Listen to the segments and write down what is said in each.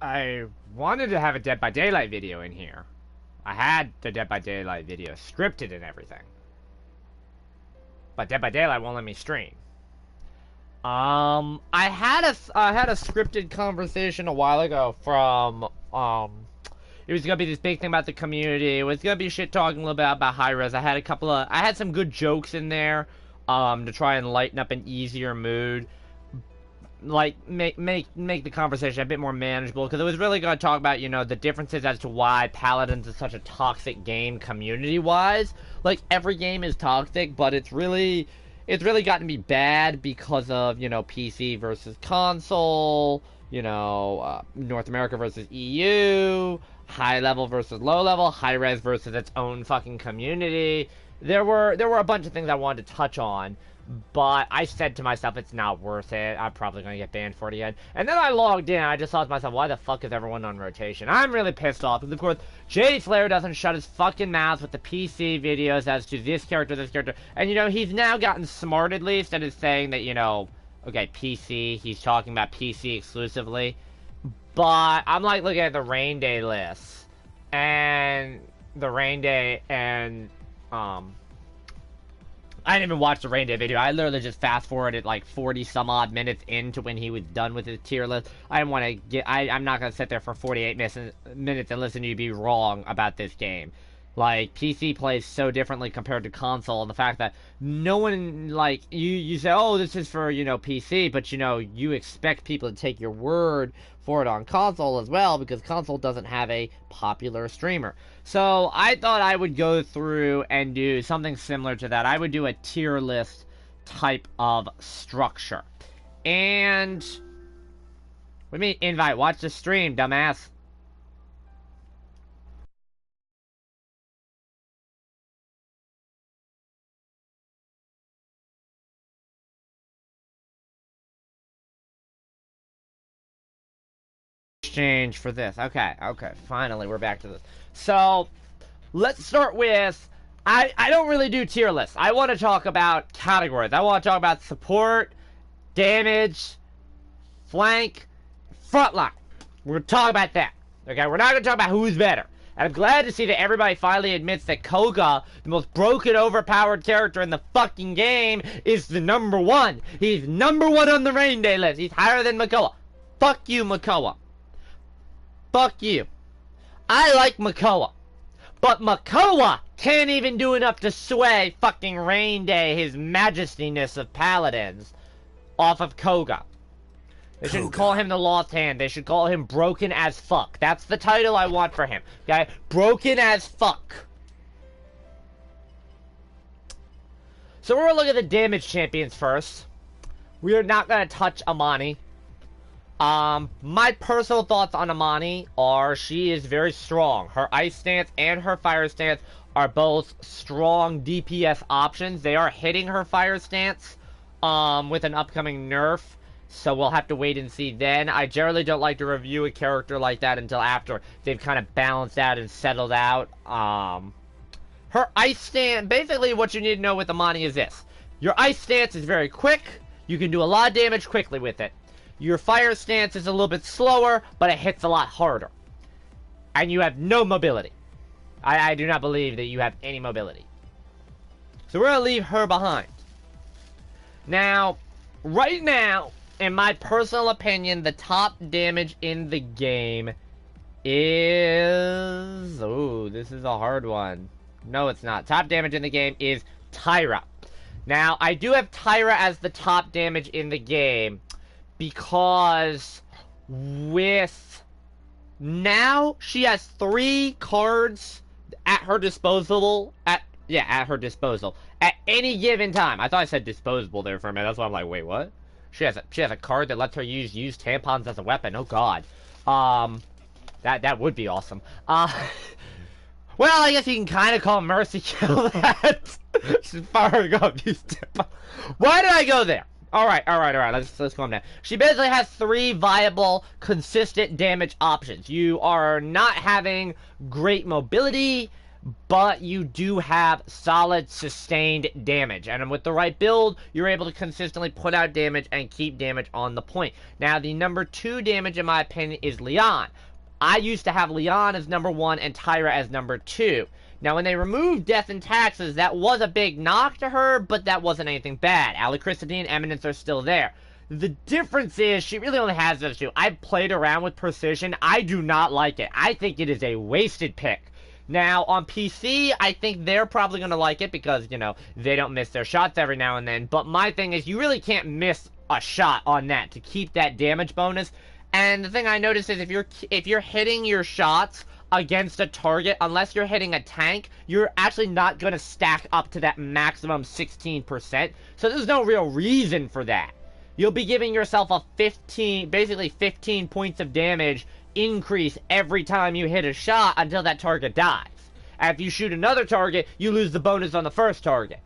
I wanted to have a Dead by Daylight video in here. I had the Dead by Daylight video scripted and everything. But Dead by Daylight won't let me stream. I had a scripted conversation a while ago from it was gonna be this big thing about the community. It was gonna be shit talking a little bit about high res. I had some good jokes in there, to try and lighten up an easier mood, like make the conversation a bit more manageable, because it was really gonna talk about, you know, the differences as to why Paladins is such a toxic game community wise. Like, every game is toxic, but it's really gotten to be bad because of, you know, PC versus console, you know, North America versus EU, high level versus low level, high res versus its own fucking community. There were a bunch of things I wanted to touch on, but I said to myself, it's not worth it. I'm probably gonna get banned for it again. And then I logged in, and I just thought to myself, why the fuck is everyone on rotation? I'm really pissed off, because of course, Jay Flair doesn't shut his fucking mouth with the PC videos as to this character, and you know, he's now gotten smart at least, and is saying that, you know, okay, PC, he's talking about PC exclusively, but I'm like looking at the rain day list, and the rain day, and, I didn't even watch the Rain Day video. I literally just fast forwarded like 40 some odd minutes into when he was done with his tier list. I didn't want to get. I'm not gonna sit there for 48 minutes and listen to you be wrong about this game. Like, PC plays so differently compared to console, and the fact that no one, like, you say, oh, this is for, you know, PC, but, you know, you expect people to take your word for it on console as well, because console doesn't have a popular streamer. So I thought I would go through and do something similar to that. I would do a tier list type of structure. And what do you mean invite? Watch the stream, dumbass. Exchange for this. Okay, finally we're back to this. So let's start with, I don't really do tier lists. I want to talk about categories. I want to talk about support, damage, flank, frontline. We're going to talk about that. Okay, we're not going to talk about who's better. And I'm glad to see that everybody finally admits that Koga, the most broken, overpowered character in the fucking game, is the number one. He's number one on the Rain Day list. He's higher than Makoa. Fuck you, Makoa. Fuck you. I like Makoa. But Makoa can't even do enough to sway fucking Rain Day, his majestiness of Paladins, off of Koga. They shouldn't call him the Lost Hand. They should call him Broken as Fuck. That's the title I want for him. Okay? Broken as Fuck. So we're going to look at the damage champions first. We are not going to touch Amani. My personal thoughts on Amani are she is very strong. Her ice stance and her fire stance are both strong DPS options. They are hitting her fire stance, with an upcoming nerf, so we'll have to wait and see then. I generally don't like to review a character like that until after they've kind of balanced out and settled out. Her ice stance, basically what you need to know with Amani is this. Your ice stance is very quick. You can do a lot of damage quickly with it. Your fire stance is a little bit slower, but it hits a lot harder. And you have no mobility. I do not believe that you have any mobility. So we're going to leave her behind. Now, right now, in my personal opinion, the top damage in the game is... Oh, this is a hard one. No, it's not. Top damage in the game is Tyra. Now, I do have Tyra as the top damage in the game, because with now she has 3 cards at her disposal at her disposal at any given time. I thought I said disposable there for a minute. That's why I'm like, wait, what? She has a card that lets her use used tampons as a weapon. Oh god. That would be awesome. Well, I guess you can kind of call Mercy Kill that. She's firing up used tampons. Why did I go there? Alright, let's calm down. She basically has 3 viable, consistent damage options. You are not having great mobility, but you do have solid, sustained damage. And with the right build, you're able to consistently put out damage and keep damage on the point. Now, the number 2 damage, in my opinion, is Leon. I used to have Leon as number 1 and Tyra as number 2. Now, when they removed Death and Taxes, that was a big knock to her, but that wasn't anything bad. Alacrity and Eminence are still there. The difference is, she really only has those two. I've played around with Precision. I do not like it. I think it is a wasted pick. Now, on PC, I think they're probably going to like it because, you know, they don't miss their shots every now and then. But my thing is, you really can't miss a shot on that to keep that damage bonus. And the thing I noticed is if you're hitting your shots against a target, unless you're hitting a tank, you're actually not going to stack up to that maximum 16%. So there's no real reason for that. You'll be giving yourself a basically 15 points of damage increase every time you hit a shot until that target dies. And if you shoot another target, you lose the bonus on the first target.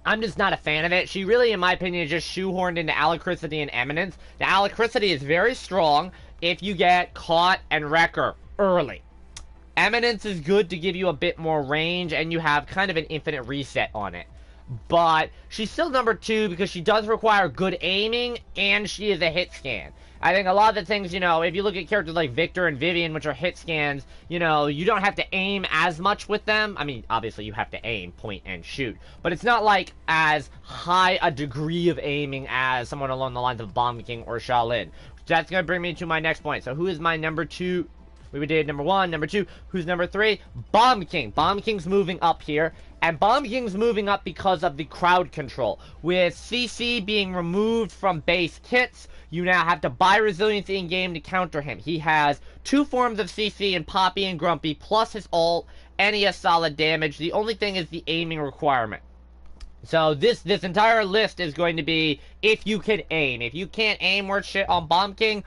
I'm just not a fan of it. She really, in my opinion, is just shoehorned into Alacrity and Eminence. The Alacrity is very strong if you get caught and wreck her early. Eminence is good to give you a bit more range, and you have kind of an infinite reset on it. But she's still number 2 because she does require good aiming, and she is a hit scan. I think a lot of the things, you know, if you look at characters like Victor and Vivian, which are hit scans, you know, you don't have to aim as much with them. I mean, obviously you have to aim, point, and shoot. But it's not like as high a degree of aiming as someone along the lines of Bomb King or Shaolin. That's going to bring me to my next point. So who is my number 2? We did number 1, number 2. Who's number 3? Bomb King. Bomb King's moving up here. And Bomb King's moving up because of the crowd control. With CC being removed from base kits, you now have to buy resiliency in-game to counter him. He has 2 forms of CC in Poppy and Grumpy, plus his ult, and he has solid damage. The only thing is the aiming requirement. So this entire list is going to be if you can aim. If you can't aim worth shit on Bomb King,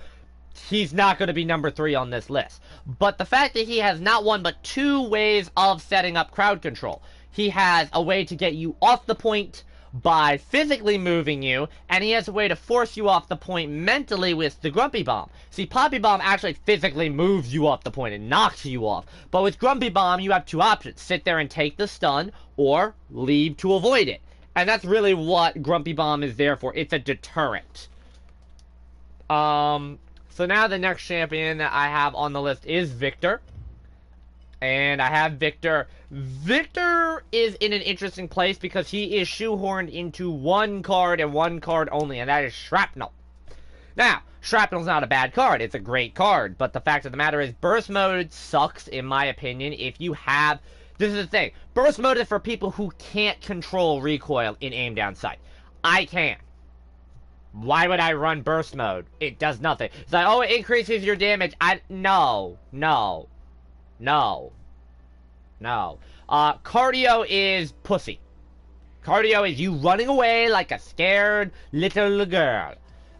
he's not going to be number 3 on this list. But the fact that he has not 1 but 2 ways of setting up crowd control. He has a way to get you off the point by physically moving you, and he has a way to force you off the point mentally with the Grumpy Bomb. See, Poppy Bomb actually physically moves you off the point and knocks you off. But with Grumpy Bomb, you have 2 options. Sit there and take the stun, or leave to avoid it. And that's really what Grumpy Bomb is there for. It's a deterrent. So now the next champion that I have on the list is Victor. And I have Victor. Victor is in an interesting place because he is shoehorned into 1 card and 1 card only, and that is Shrapnel. Now, Shrapnel's not a bad card. It's a great card. But the fact of the matter is, Burst Mode sucks, in my opinion, if you have... This is the thing. Burst Mode is for people who can't control recoil in aim down sight. I can. Why would I run Burst Mode? It does nothing. It's like, oh, it increases your damage. No. Cardio is pussy. Cardio is you running away like a scared little girl.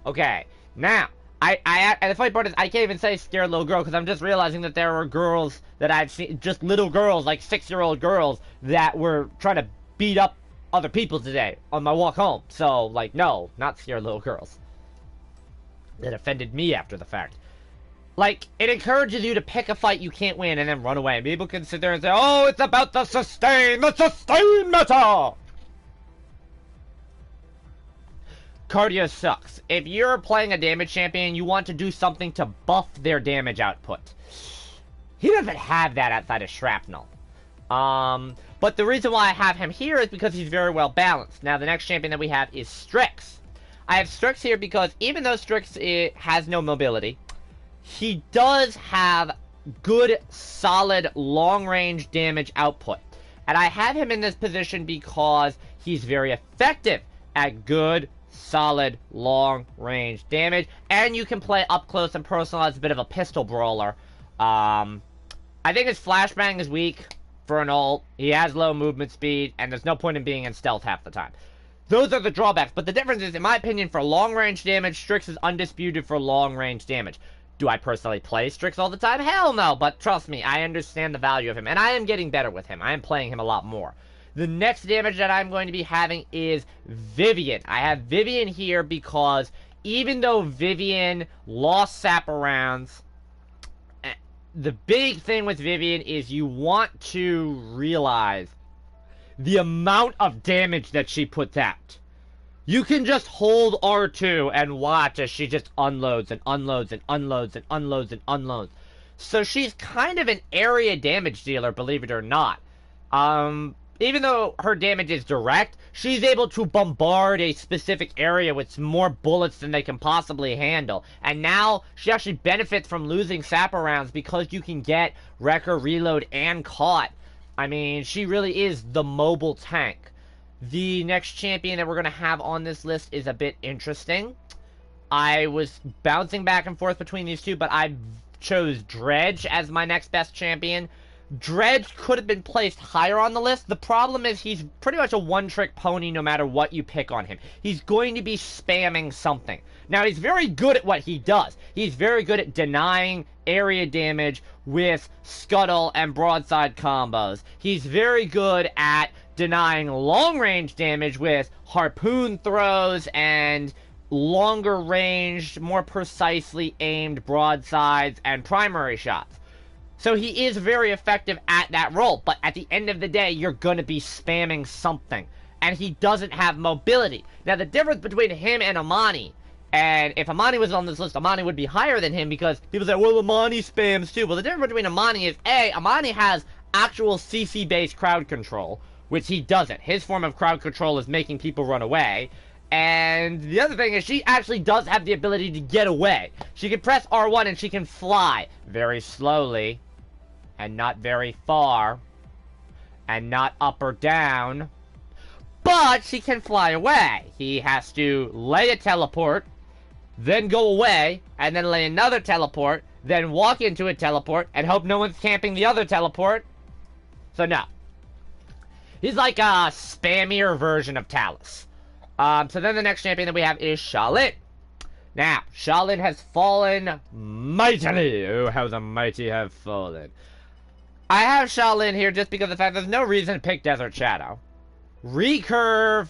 Okay, now, and the funny part is, I can't even say scared little girl, because I'm just realizing that there are girls that I've seen, just little girls, like 6-year-old girls, that were trying to beat up other people today on my walk home. So, like, no, not scared little girls. It offended me after the fact. Like, it encourages you to pick a fight you can't win and then run away. And people can sit there and say, oh, it's about the sustain meta! Cardio sucks. If you're playing a damage champion, you want to do something to buff their damage output. He doesn't have that outside of Shrapnel. But the reason why I have him here is because he's very well balanced. Now, the next champion that we have is Strix. I have Strix here because even though Strix has no mobility, he does have good, solid, long-range damage output. And I have him in this position because he's very effective at good, solid, long-range damage. And you can play up close and personal as a bit of a pistol brawler. I think his flashbang is weak for an ult. He has low movement speed, and there's no point in being in stealth half the time. Those are the drawbacks. But the difference is, in my opinion, for long-range damage, Strix is undisputed for long-range damage. Do I personally play Strix all the time? Hell no, but trust me, I understand the value of him, and I am getting better with him. I am playing him a lot more. The next damage that I'm going to be having is Vivian. I have Vivian here because even though Vivian lost Sap rounds, the big thing with Vivian is you want to realize the amount of damage that she puts out. You can just hold R2 and watch as she just unloads and unloads and unloads and unloads and unloads. So she's kind of an area damage dealer, believe it or not. Even though her damage is direct, she's able to bombard a specific area with more bullets than they can possibly handle. And now, she actually benefits from losing sapper rounds because you can get Wrecker, Reload, and Caught. I mean, she really is the mobile tank. The next champion that we're going to have on this list is a bit interesting. I was bouncing back and forth between these two, but I chose Dredge as my next best champion. Dredge could have been placed higher on the list. The problem is he's pretty much a one-trick pony no matter what you pick on him. He's going to be spamming something. Now, he's very good at what he does. He's very good at denying area damage with scuttle and broadside combos. He's very good at denying long-range damage with harpoon throws and longer range, more precisely aimed broadsides and primary shots. So he is very effective at that role, but at the end of the day, you're going to be spamming something. And he doesn't have mobility. Now, the difference between him and Amani, and if Amani was on this list, Amani would be higher than him because people say, well, Amani spams too. Well, the difference between Amani is, A, Amani has actual CC-based crowd control, which he doesn't. His form of crowd control is making people run away. And the other thing is she actually does have the ability to get away. She can press R1 and she can fly very slowly. And not very far, and not up or down, but she can fly away. He has to lay a teleport, then go away, and then lay another teleport, then walk into a teleport, and hope no one's camping the other teleport. So no. He's like a spammier version of Talus. So then the next champion that we have is Shaolin. Now, Shaolin has fallen mightily. Oh, how the mighty have fallen. I have Shaolin here just because of the fact there's no reason to pick Desert Shadow. Recurve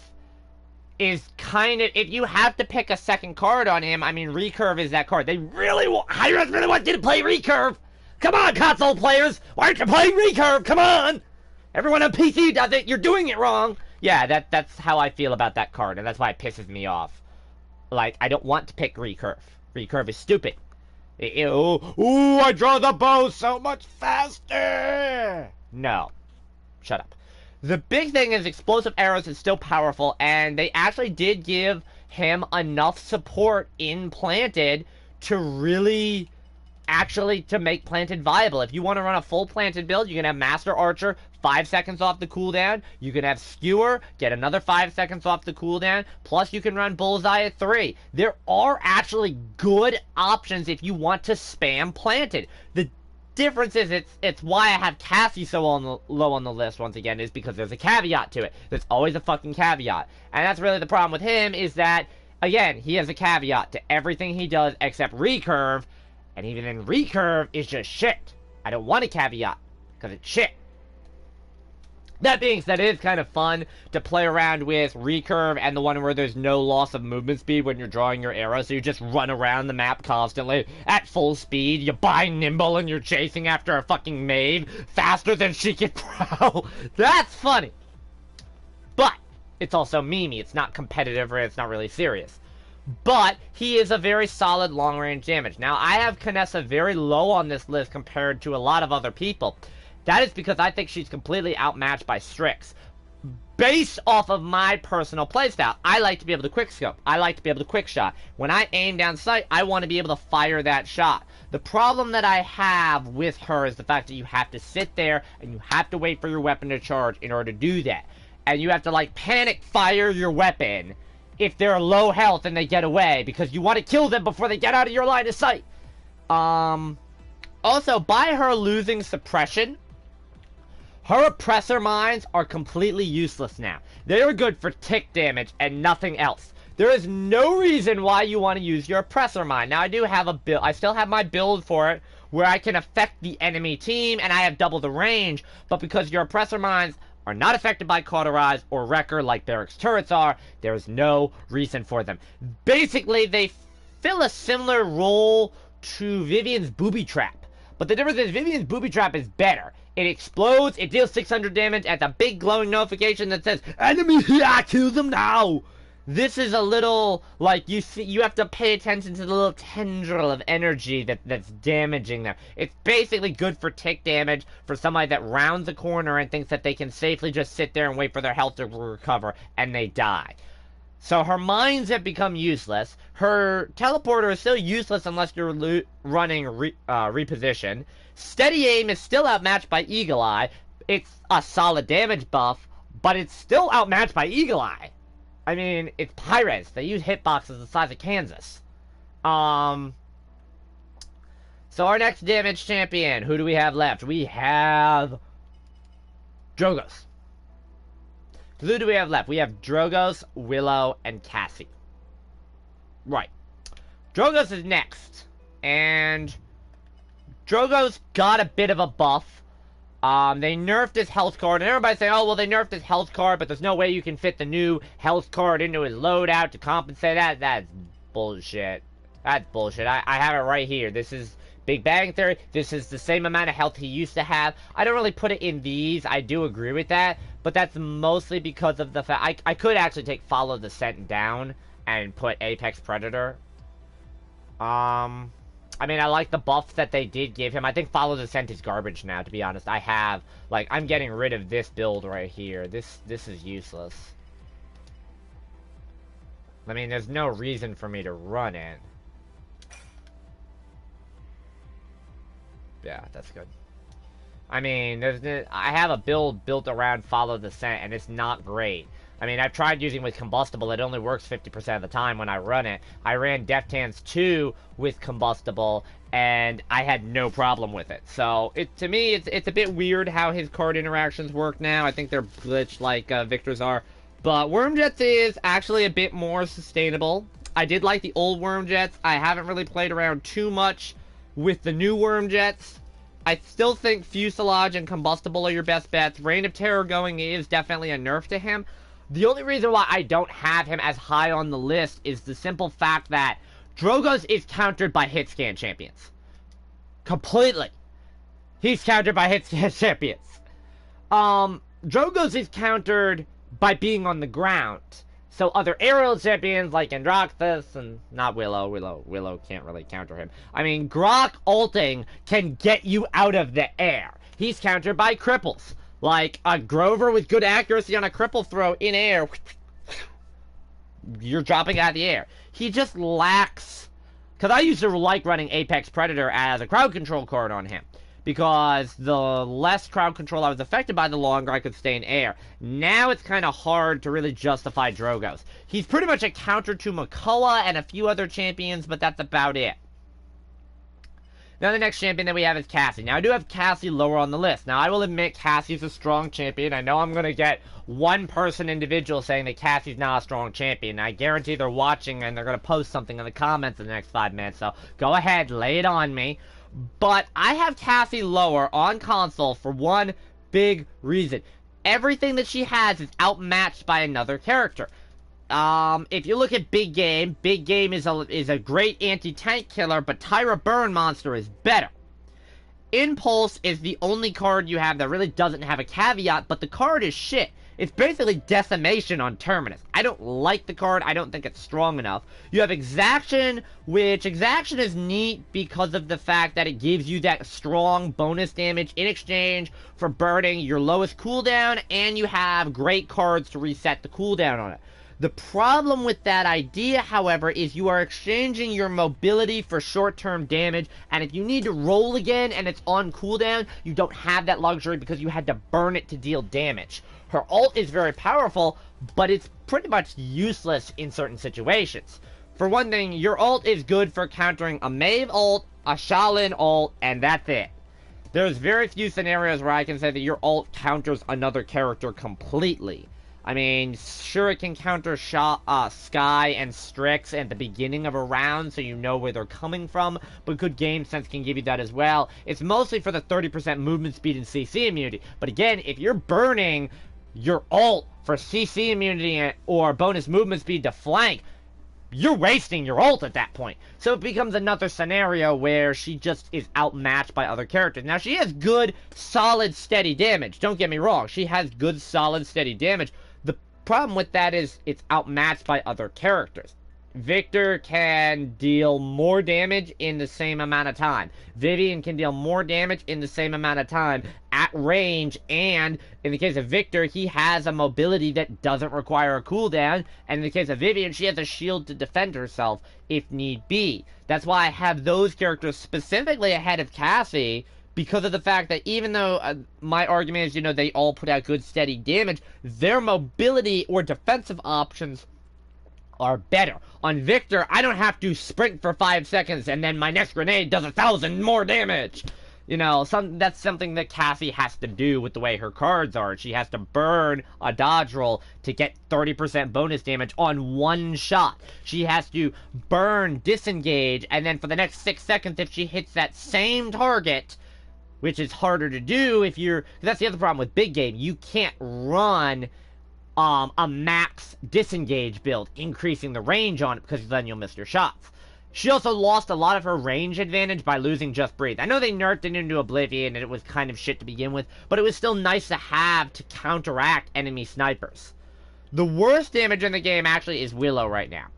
is kind of... If you have to pick a second card on him, I mean, Recurve is that card. They really want... Hi-Res really want you to play Recurve! Come on, console players! Why aren't you playing Recurve? Come on! Everyone on PC does it! You're doing it wrong! Yeah, that's how I feel about that card, and that's why it pisses me off. Like, I don't want to pick Recurve. Recurve is stupid. Ooh, I draw the bow so much faster! No. Shut up. The big thing is Explosive Arrows is still powerful, and they actually did give him enough support in Planted to really... actually to make Planted viable. If you want to run a full Planted build, you can have Master Archer, 5 seconds off the cooldown. You can have Skewer, get another 5 seconds off the cooldown. Plus, you can run Bullseye at 3. There are actually good options if you want to spam Planted. The difference is it's why I have Cassie so low on the list once again is because there's a caveat to it. There's always a fucking caveat. And that's really the problem with him is that, again, he has a caveat to everything he does except Recurve. And even then, Recurve is just shit. I don't want a caveat, because it's shit. That being said, it is kind of fun to play around with Recurve and the one where there's no loss of movement speed when you're drawing your arrow, so you just run around the map constantly at full speed. You buy Nimble and you're chasing after a fucking maid faster than she can prowl. That's funny. But it's also memey. It's not competitive or it's not really serious. But he is a very solid long-range damage. Now, I have Kinessa very low on this list compared to a lot of other people. That is because I think she's completely outmatched by Strix. Based off of my personal playstyle, I like to be able to quickscope. I like to be able to quickshot. When I aim down sight, I want to be able to fire that shot. The problem that I have with her is the fact that you have to sit there and you have to wait for your weapon to charge in order to do that. And you have to, like, panic fire your weapon if they're low health and they get away, because you want to kill them before they get out of your line of sight. Also, by her losing suppression, her oppressor mines are completely useless now. They are good for tick damage and nothing else. There is no reason why you want to use your oppressor mine. Now, I do have a build. I still have my build for it, where I can affect the enemy team, and I have double the range, but because your oppressor mines are not affected by Cauterize or Wrecker like Barracks turrets are, there is no reason for them. Basically, they fill a similar role to Vivian's Booby Trap, But the difference is Vivian's Booby Trap is better. It explodes, it deals 600 damage, and a big glowing notification that says, "Enemy here, kill them now!" This is a little, like, you have to pay attention to the little tendril of energy that's damaging them. It's basically good for tick damage for somebody that rounds a corner and thinks that they can safely just sit there and wait for their health to recover, and they die. So her mines have become useless. Her teleporter is still useless unless you're running reposition. Steady aim is still outmatched by Eagle Eye. It's a solid damage buff, but it's still outmatched by Eagle Eye. I mean, it's Pirates. They use hitboxes the size of Kansas. So our next damage champion, who do we have left? We have Drogos. Who do we have left? We have Drogos, Willow, and Cassie. Right. Drogos is next. And Drogos got a bit of a buff. They nerfed his health card, and everybody's saying, oh, well, they nerfed his health card, but there's no way you can fit the new health card into his loadout to compensate that. That's bullshit. That's bullshit. I have it right here. This is Big Bang Theory. This is the same amount of health he used to have. I don't really put it in these. I do agree with that, but that's mostly because of the fact I could actually take Follow the Scent down and put Apex Predator. I mean, I like the buffs that they did give him. I think Follow the Scent is garbage now, to be honest. I'm getting rid of this build right here. This is useless. I mean, there's no reason for me to run it. Yeah, that's good. I mean, I have a build built around Follow the Scent, and it's not great. I mean, I've tried using with Combustible. It only works 50% of the time when I run it. I ran Defthands 2 with Combustible, and I had no problem with it. So, to me, it's a bit weird how his card interactions work now. I think they're glitched like Victor's are. But Wormjets is actually a bit more sustainable. I did like the old Wormjets. I haven't really played around too much with the new Wormjets. I still think Fuselage and Combustible are your best bets. Reign of Terror going is definitely a nerf to him. The only reason why I don't have him as high on the list is the simple fact that Drogos is countered by hit scan champions. Completely. He's countered by hit scan champions. Drogos is countered by being on the ground. So other aerial champions like Androxus and not Willow can't really counter him. I mean, Grok ulting can get you out of the air. He's countered by cripples. Like a Grover with good accuracy on a cripple throw in air. You're dropping out of the air. He just lacks... Because I used to like running Apex Predator as a crowd control card on him. Because the less crowd control I was affected by, the longer I could stay in air. Now it's kind of hard to really justify Drogos. He's pretty much a counter to Makoa and a few other champions, but that's about it. Now the next champion that we have is Cassie. Now I do have Cassie lower on the list. Now I will admit Cassie's a strong champion. I know I'm going to get one person individual saying that Cassie's not a strong champion. I guarantee they're watching and they're going to post something in the comments in the next 5 minutes. So go ahead, lay it on me. But I have Cassie lower on console for one big reason. Everything that she has is outmatched by another character. If you look at Big Game is a great anti-tank killer, but Tyra Burn Monster is better. Impulse is the only card you have that really doesn't have a caveat, but the card is shit. It's basically Decimation on Terminus. I don't like the card. I don't think it's strong enough. You have Exaction, which Exaction is neat because of the fact that it gives you that strong bonus damage in exchange for burning your lowest cooldown, and you have great cards to reset the cooldown on it. The problem with that idea, however, is you are exchanging your mobility for short-term damage, and if you need to roll again and it's on cooldown, you don't have that luxury because you had to burn it to deal damage. Her ult is very powerful, but it's pretty much useless in certain situations. For one thing, your ult is good for countering a Maeve ult, a Shaolin ult, and that's it. There's very few scenarios where I can say that your ult counters another character completely. I mean, sure, it can counter Skye and Strix at the beginning of a round, so you know where they're coming from, but good game sense can give you that as well. It's mostly for the 30% movement speed and CC immunity. But again, if you're burning your ult for CC immunity or bonus movement speed to flank, you're wasting your ult at that point. So it becomes another scenario where she just is outmatched by other characters. Now, she has good, solid, steady damage. Don't get me wrong. She has good, solid, steady damage. The problem with that is it's outmatched by other characters. Victor can deal more damage in the same amount of time. Vivian can deal more damage in the same amount of time at range, and in the case of Victor, he has a mobility that doesn't require a cooldown, and in the case of Vivian, she has a shield to defend herself if need be. That's why I have those characters specifically ahead of Cassie, because of the fact that even though my argument is, you know, they all put out good steady damage, their mobility or defensive options are better. On Victor, I don't have to sprint for 5 seconds and then my next grenade does 1,000 more damage. You know, that's something that Cassie has to do with the way her cards are. She has to burn a dodge roll to get 30% bonus damage on one shot. She has to burn disengage, and then for the next 6 seconds, if she hits that same target, which is harder to do if you're... That's the other problem with big game. You can't run a max disengage build, increasing the range on it, because then you'll miss your shots. She also lost a lot of her range advantage by losing Just Breathe. I know they nerfed it into Oblivion and it was kind of shit to begin with, but it was still nice to have to counteract enemy snipers. The worst damage in the game actually is Willow right now.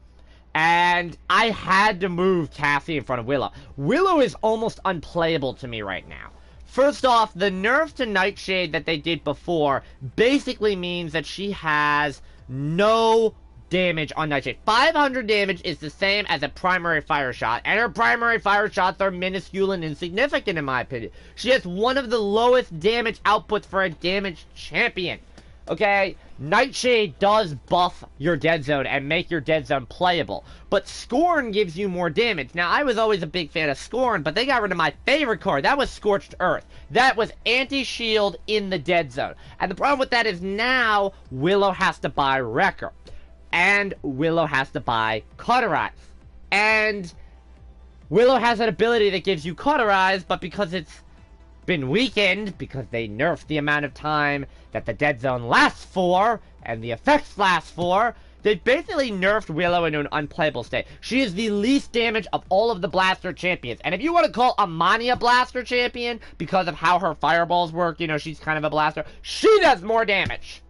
And I had to move Cassie in front of Willow. Willow is almost unplayable to me right now. First off, the nerf to Nightshade that they did before basically means that she has no damage on Nightshade. 500 damage is the same as a primary fire shot, and her primary fire shots are minuscule and insignificant in my opinion. She has one of the lowest damage outputs for a damaged champion. Okay, Nightshade does buff your dead zone and make your dead zone playable, but Scorn gives you more damage. Now, I was always a big fan of Scorn, but they got rid of my favorite card. That was Scorched Earth. That was anti-shield in the dead zone. And the problem with that is now Willow has to buy Wrecker, and Willow has to buy Cauterize. And Willow has an ability that gives you Cauterize, but because it's been weakened, because they nerfed the amount of time that the dead zone lasts for, and the effects last for, they basically nerfed Willow into an unplayable state. She is the least damage of all of the Blaster champions. And if you want to call Amani a Blaster champion, because of how her fireballs work, you know, she's kind of a Blaster, she does more damage.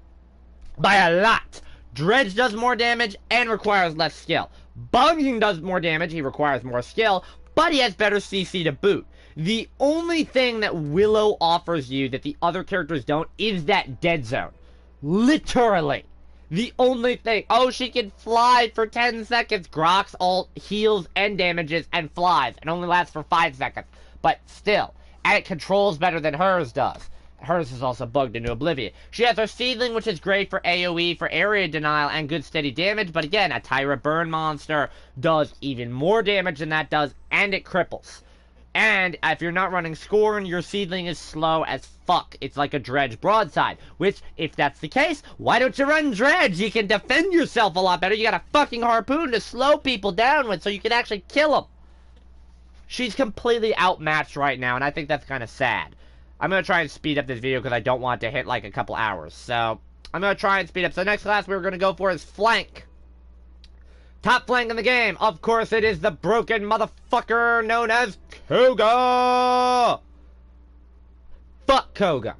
By a lot. Dredge does more damage and requires less skill. Bunging does more damage, he requires more skill, but he has better CC to boot. The only thing that Willow offers you that the other characters don't is that dead zone. Literally. The only thing. Oh, she can fly for 10 seconds. Grok's ult heals and damages and flies. It only lasts for 5 seconds. But still. And it controls better than hers does. Hers is also bugged into oblivion. She has her Seedling, which is great for AoE, for area denial, and good steady damage. But again, a Tyra Burn monster does even more damage than that does, and it cripples. And if you're not running Scorn, your Seedling is slow as fuck. It's like a Dredge broadside. Which, if that's the case, why don't you run Dredge? You can defend yourself a lot better. You got a fucking harpoon to slow people down with so you can actually kill them. She's completely outmatched right now, and I think that's kind of sad. I'm going to try and speed up this video because I don't want to hit like a couple hours. So, I'm going to try and speed up. So, next class we're going to go for is Flank. Top flank in the game. Of course, it is the broken motherfucker known as Koga. Fuck Koga.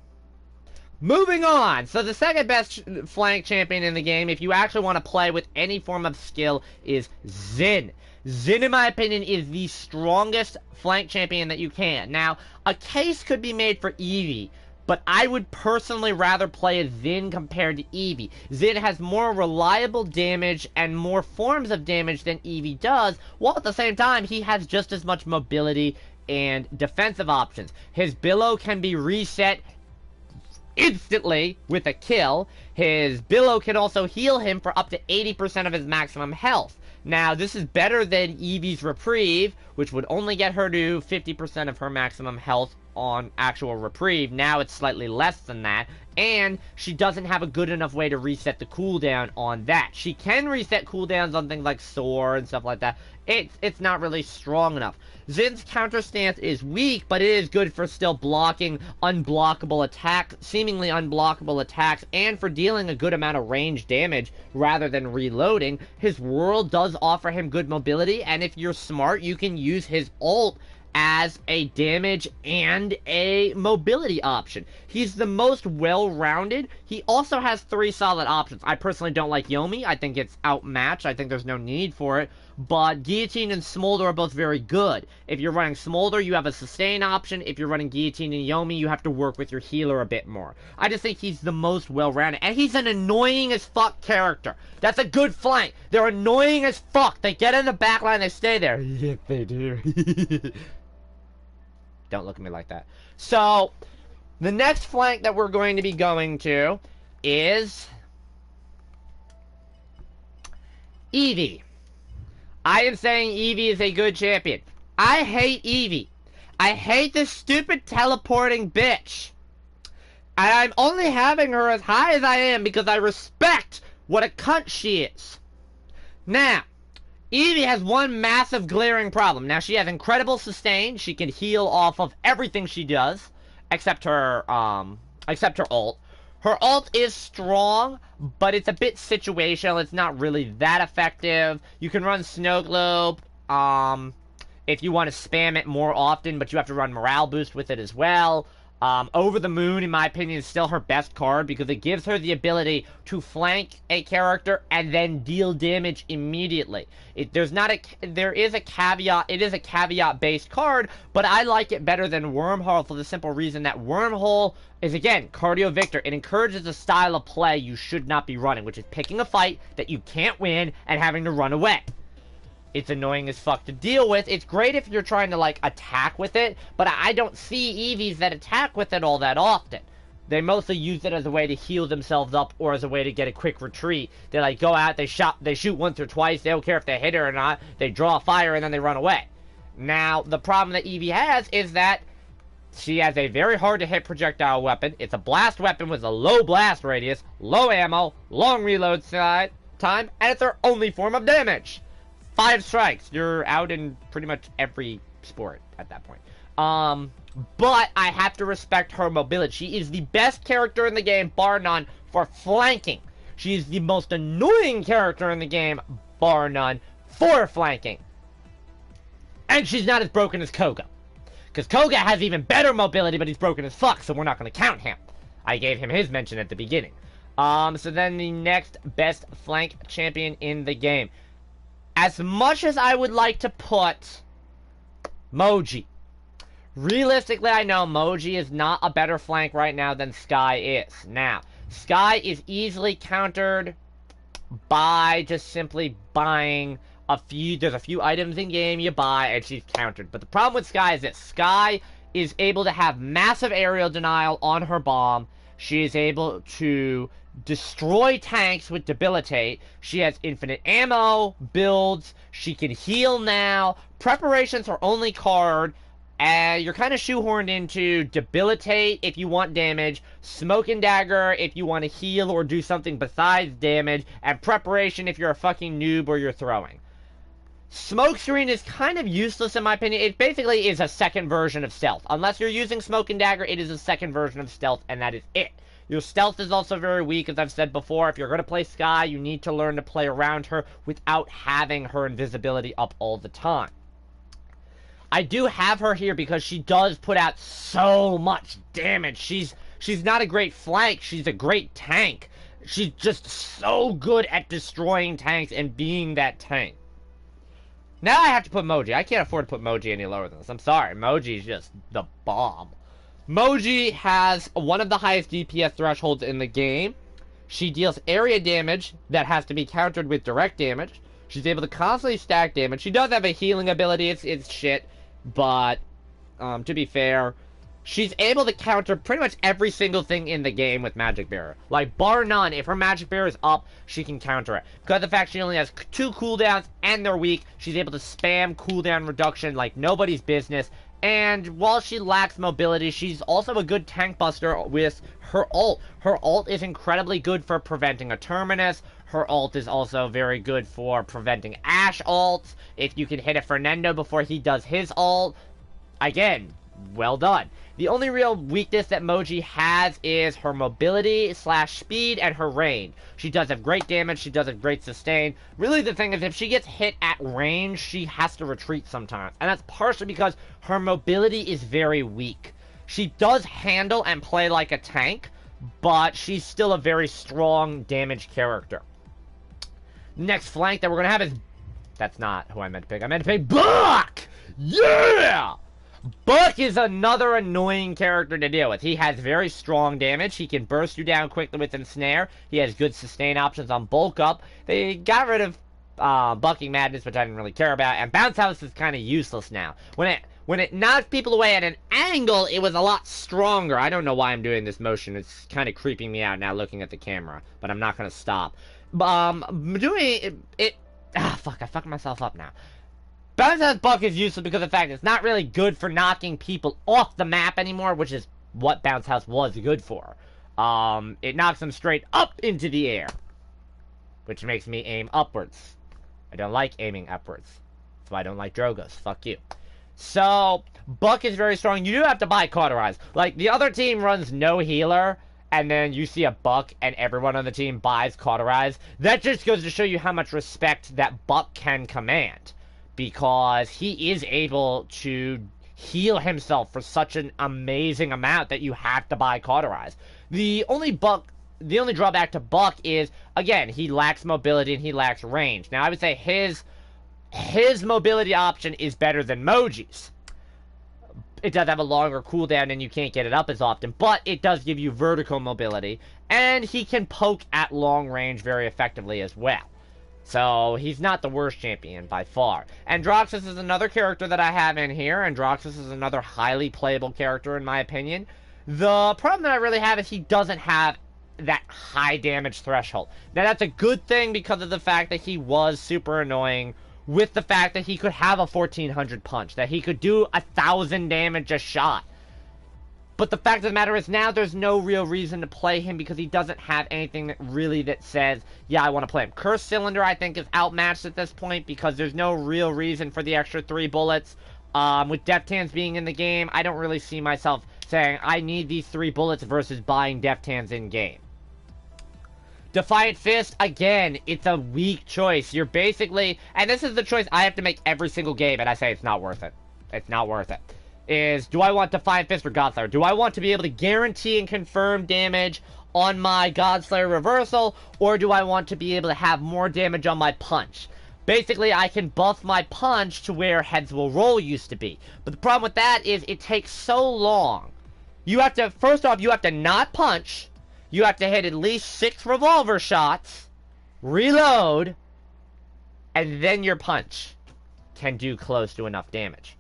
Moving on. So, the second best flank champion in the game, if you actually want to play with any form of skill, is Xin. Xin, in my opinion, is the strongest flank champion that you can. Now, a case could be made for Eevee, but I would personally rather play as Xin compared to Eevee. Xin has more reliable damage and more forms of damage than Eevee does, while at the same time, he has just as much mobility and defensive options. His Billow can be reset instantly with a kill. His Billow can also heal him for up to 80% of his maximum health. Now, this is better than Eevee's Reprieve, which would only get her to 50% of her maximum health on actual reprieve. Now it's slightly less than that. And she doesn't have a good enough way to reset the cooldown on that. She can reset cooldowns on things like Soar and stuff like that. It's not really strong enough. Zin's counter stance is weak, but it is good for still blocking unblockable attacks, seemingly unblockable attacks, and for dealing a good amount of range damage rather than reloading. His world does offer him good mobility, and if you're smart, you can use his ult as a damage and a mobility option. He's the most well-rounded. He also has 3 solid options. I personally don't like Yomi. I think it's outmatched. I think there's no need for it. But Guillotine and Smolder are both very good. If you're running Smolder, you have a sustain option. If you're running Guillotine and Yomi, you have to work with your healer a bit more. I just think he's the most well-rounded. And he's an annoying as fuck character. That's a good flank. They're annoying as fuck. They get in the back line, they stay there. Yes, they do. Don't look at me like that. So, the next flank that we're going to be going to is Eevee. I am saying Eevee is a good champion. I hate Eevee. I hate this stupid teleporting bitch. And I'm only having her as high as I am because I respect what a cunt she is. Now, Eevee has one massive glaring problem. Now, she has incredible sustain. She can heal off of everything she does, except her ult. Her ult is strong, but it's a bit situational. It's not really that effective. You can run Snow Globe, if you want to spam it more often, but you have to run Morale Boost with it as well. Over the Moon, in my opinion, is still her best card because it gives her the ability to flank a character and then deal damage immediately. There is a caveat. It is a caveat-based card, but I like it better than Wormhole for the simple reason that Wormhole is, again, Cardio Victor. It encourages a style of play you should not be running, which is picking a fight that you can't win and having to run away. It's annoying as fuck to deal with. It's great if you're trying to, like, attack with it, but I don't see Eevees that attack with it all that often. They mostly use it as a way to heal themselves up or as a way to get a quick retreat. They, like, go out, they shoot once or twice, they don't care if they hit her or not, they draw fire, and then they run away. Now, the problem that Eevee has is that she has a very hard-to-hit projectile weapon. It's a blast weapon with a low blast radius, low ammo, long reload time, and it's her only form of damage. 5 strikes. You're out in pretty much every sport at that point. But I have to respect her mobility. She is the best character in the game, bar none, for flanking. She is the most annoying character in the game, bar none, for flanking. And she's not as broken as Koga. Because Koga has even better mobility, but he's broken as fuck, so we're not going to count him. I gave him his mention at the beginning. So then the next best flank champion in the game. As much as I would like to put Moji, realistically, I know Moji is not a better flank right now than Skye is. Now, Skye is easily countered by just simply buying there's a few items in game you buy and she's countered. But the problem with Skye is that Skye is able to have massive aerial denial on her bomb. She is able to destroy tanks with Debilitate. She has infinite ammo, builds, she can heal now. Preparation's her only card, and you're kind of shoehorned into Debilitate if you want damage, Smoke and Dagger if you want to heal or do something besides damage, and Preparation if you're a fucking noob or you're throwing. Smokescreen is kind of useless in my opinion. It basically is a second version of Stealth. Unless you're using Smoke and Dagger, it is a second version of Stealth, and that is it. Your stealth is also very weak, as I've said before. If you're going to play Skye, you need to learn to play around her without having her invisibility up all the time. I do have her here because she does put out so much damage. She's not a great flank. She's a great tank. She's just so good at destroying tanks and being that tank. Now I have to put Moji. I can't afford to put Moji any lower than this. I'm sorry. Moji's just the bomb. Moji has one of the highest DPS thresholds in the game. She deals area damage that has to be countered with direct damage. She's able to constantly stack damage. She does have a healing ability. It's shit. But, to be fair, she's able to counter pretty much every single thing in the game with Magic Barrier. Like, bar none, if her Magic Barrier is up, she can counter it. Because of the fact she only has 2 cooldowns and they're weak, she's able to spam cooldown reduction like nobody's business. And while she lacks mobility, she's also a good tank buster with her ult. Her ult is incredibly good for preventing a Terminus. Her ult is also very good for preventing Ashe ults. If you can hit a Fernando before he does his ult, again, well done. The only real weakness that Moji has is her mobility / speed and her range. She does have great damage, she does have great sustain. Really the thing is, if she gets hit at range, she has to retreat sometimes. And that's partially because her mobility is very weak. She does handle and play like a tank, but she's still a very strong damage character. Next flank that we're going to have is... That's not who I meant to pick. I meant to pick Buck! Yeah! Buck is another annoying character to deal with. He has very strong damage. He can burst you down quickly with Ensnare. He has good sustain options on Bulk Up. They got rid of Bucking Madness, which I didn't really care about. And Bounce House is kind of useless now. When it knocked people away at an angle, it was a lot stronger. I don't know why I'm doing this motion. It's kind of creeping me out now looking at the camera. But I'm not going to stop. Doing it... fuck, I fucked myself up now. Bounce House Buck is useless because of the fact it's not really good for knocking people off the map anymore, which is what Bounce House was good for. It knocks them straight up into the air, which makes me aim upwards. I don't like aiming upwards. That's why I don't like Drogos. Fuck you. So, Buck is very strong. You do have to buy Cauterize. Like, the other team runs no healer, and then you see a Buck and everyone on the team buys Cauterize. That just goes to show you how much respect that Buck can command. Because he is able to heal himself for such an amazing amount that you have to buy Cauterize. The only drawback to Buck is, again, he lacks mobility and he lacks range. Now, I would say his mobility option is better than Moji's. It does have a longer cooldown and you can't get it up as often, but it does give you vertical mobility, and he can poke at long range very effectively as well. So, he's not the worst champion by far. Androxus is another character that I have in here. Androxus is another highly playable character in my opinion. The problem that I really have is he doesn't have that high damage threshold. Now, that's a good thing because of the fact that he was super annoying with the fact that he could have a 1400 punch, that he could do 1000 damage a shot. But the fact of the matter is now there's no real reason to play him because he doesn't have anything that says, yeah, I want to play him. Curse Cylinder, I think, is outmatched at this point because there's no real reason for the extra 3 bullets. With Deft Hands being in the game, I don't really see myself saying, I need these 3 bullets versus buying Deft Hands in-game. Defiant Fist, again, it's a weak choice. You're basically, and this is the choice I have to make every single game, and I say it's not worth it. It's not worth it. Is, do I want Defiant Fist or Godslayer? Do I want to be able to guarantee and confirm damage on my Godslayer reversal, or do I want to be able to have more damage on my punch? Basically, I can buff my punch to where Heads Will Roll used to be. But the problem with that is it takes so long. You have to, first off, you have to not punch. You have to hit at least 6 revolver shots, reload, and then your punch can do close to enough damage.